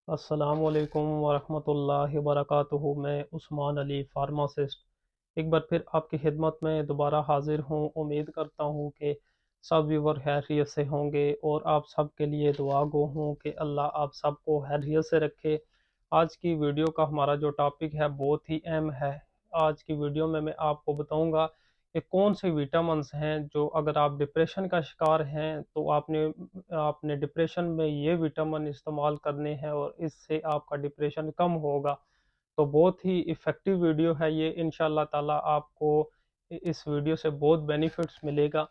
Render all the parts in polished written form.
अस्सलामुअलैकुम वरहमतुल्लाहि वबरकातुहू। मैं उस्मान अली फार्मासिस्ट एक बार फिर आपकी खिदमत में दोबारा हाजिर हूँ। उम्मीद करता हूँ कि सब व्यूवर खैरियत से होंगे और आप सब के लिए दुआ गो हूँ कि अल्लाह आप सबको खैरियत से रखे। आज की वीडियो का हमारा जो टॉपिक है बहुत ही अहम है। आज की वीडियो में मैं आपको बताऊँगा कि कौन से विटामिन्स हैं जो अगर आप डिप्रेशन का शिकार हैं तो आपने आपने डिप्रेशन में ये विटामिन इस्तेमाल करने हैं और इससे आपका डिप्रेशन कम होगा। तो बहुत ही इफ़ेक्टिव वीडियो है ये, इंशाल्लाह ताला आपको इस वीडियो से बहुत बेनिफिट्स मिलेगा।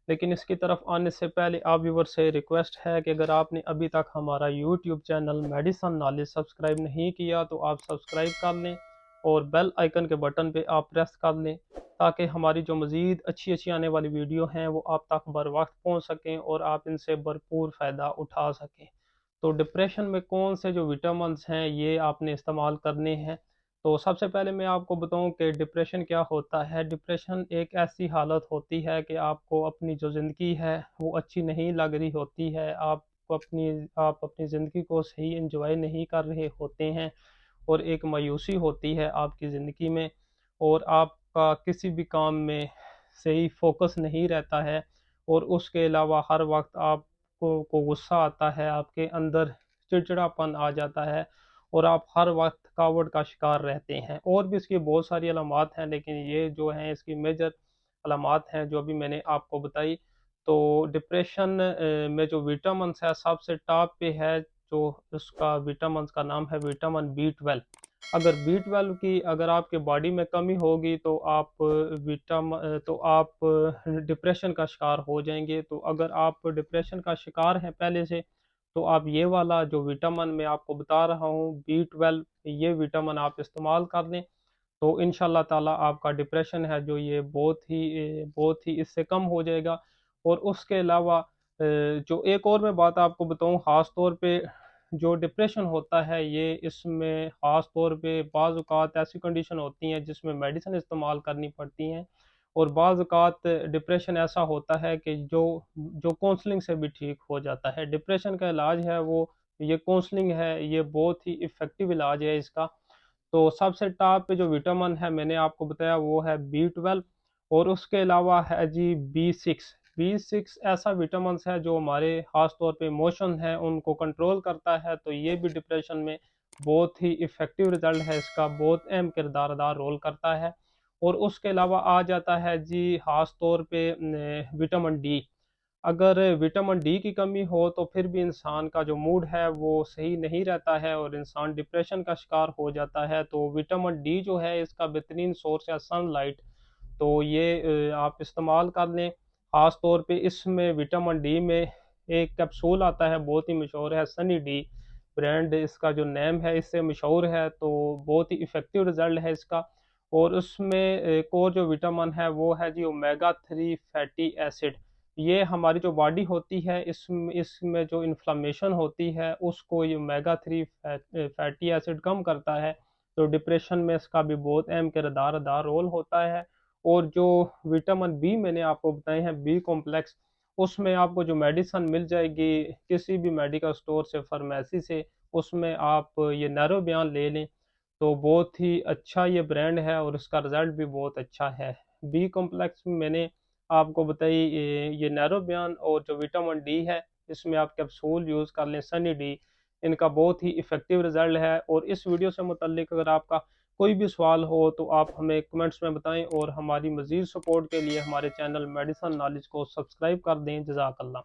लेकिन इसकी तरफ आने से पहले आप व्यूअर से रिक्वेस्ट है कि अगर आपने अभी तक हमारा YouTube channel medicine knowledge subscribe नहीं किया तो आप सब्सक्राइब कर लें और बेल आइकन के बटन पे आप प्रेस कर लें ताकि हमारी जो मज़ीद अच्छी अच्छी आने वाली वीडियो हैं वो आप तक बर वक्त पहुँच सकें और आप इनसे भरपूर फ़ायदा उठा सकें। तो डिप्रेशन में कौन से जो विटामिन्स हैं ये आपने इस्तेमाल करने हैं। तो सबसे पहले मैं आपको बताऊं कि डिप्रेशन क्या होता है। डिप्रेशन एक ऐसी हालत होती है कि आपको अपनी जो ज़िंदगी है वो अच्छी नहीं लग रही होती है, आप अपनी ज़िंदगी को सही इंजॉय नहीं कर रहे होते हैं और एक मायूसी होती है आपकी ज़िंदगी में और आपका किसी भी काम में सही फोकस नहीं रहता है और उसके अलावा हर वक्त आपको गुस्सा आता है, आपके अंदर चिड़चिड़ापन आ जाता है और आप हर वक्त थकावट का शिकार रहते हैं। और भी इसकी बहुत सारी अलामात हैं लेकिन ये जो हैं इसकी मेजर अलामात हैं जो अभी मैंने आपको बताई। तो डिप्रेशन में जो विटामिन्स है सबसे टॉप पे है, जो उसका विटामिन्स का नाम है विटामिन बी 12। अगर बी 12 की अगर आपके बॉडी में कमी होगी तो आप डिप्रेशन का शिकार हो जाएंगे। तो अगर आप डिप्रेशन का शिकार हैं पहले से तो आप ये वाला जो विटामिन मैं आपको बता रहा हूँ बी 12, ये विटामिन आप इस्तेमाल कर लें तो इंशाल्लाह ताला आपका डिप्रेशन है जो ये बहुत ही इससे कम हो जाएगा। और उसके अलावा जो एक और मैं बात आपको बताऊं, ख़ास तौर पे जो डिप्रेशन होता है ये इसमें ख़ास तौर पे बाज़ औक़ात ऐसी कंडीशन होती हैं जिसमें मेडिसिन इस्तेमाल करनी पड़ती हैं और बाज़ औक़ात डिप्रेशन ऐसा होता है कि जो जो काउंसलिंग से भी ठीक हो जाता है। डिप्रेशन का इलाज है वो ये काउंसलिंग है, ये बहुत ही इफ़ेक्टिव इलाज है इसका। तो सबसे टॉप पे जो विटामिन है मैंने आपको बताया वो है बी 12 और उसके अलावा है जी बी 6। बी 6 ऐसा विटामिन है जो हमारे खास तौर पे इमोशन है उनको कंट्रोल करता है। तो ये भी डिप्रेशन में बहुत ही इफ़ेक्टिव रिजल्ट है इसका, बहुत अहम किरदार अदा रोल करता है। और उसके अलावा आ जाता है जी खास तौर पे विटामिन डी। अगर विटामिन डी की कमी हो तो फिर भी इंसान का जो मूड है वो सही नहीं रहता है और इंसान डिप्रेशन का शिकार हो जाता है। तो विटामिन डी जो है इसका बेहतरीन सोर्स है सनलाइट। तो ये आप इस्तेमाल कर लें। ख़ास तौर पे इसमें विटामिन डी में एक कैप्सूल आता है बहुत ही मशहूर है, सनी डी ब्रांड इसका जो नेम है इससे मशहूर है। तो बहुत ही इफ़ेक्टिव रिज़ल्ट है इसका। और उसमें एक और जो विटामिन है वो है जी ओमेगा 3 फैटी एसिड। ये हमारी जो बॉडी होती है इसमें जो इन्फ्लेमेशन होती है उसको ये ओमेगा 3 फैटी एसिड कम करता है। तो डिप्रेशन में इसका भी बहुत अहम किरदार अदा रोल होता है। और जो विटामिन बी मैंने आपको बताए हैं बी कॉम्प्लेक्स, उसमें आपको जो मेडिसिन मिल जाएगी किसी भी मेडिकल स्टोर से, फार्मेसी से, उसमें आप ये नैरो बयान ले लें तो बहुत ही अच्छा ये ब्रांड है और इसका रिज़ल्ट भी बहुत अच्छा है। बी कॉम्प्लेक्स में मैंने आपको बताई ये नैरो बयान और जो विटामिन डी है इसमें आप कैप्सूल यूज़ कर लें सनी डी, इनका बहुत ही इफ़ेक्टिव रिज़ल्ट है। और इस वीडियो से मुतल्लिक अगर आपका कोई भी सवाल हो तो आप हमें कमेंट्स में बताएं और हमारी मज़ीद सपोर्ट के लिए हमारे चैनल मेडिसन नॉलेज को सब्सक्राइब कर दें। जज़ाकल्लाह।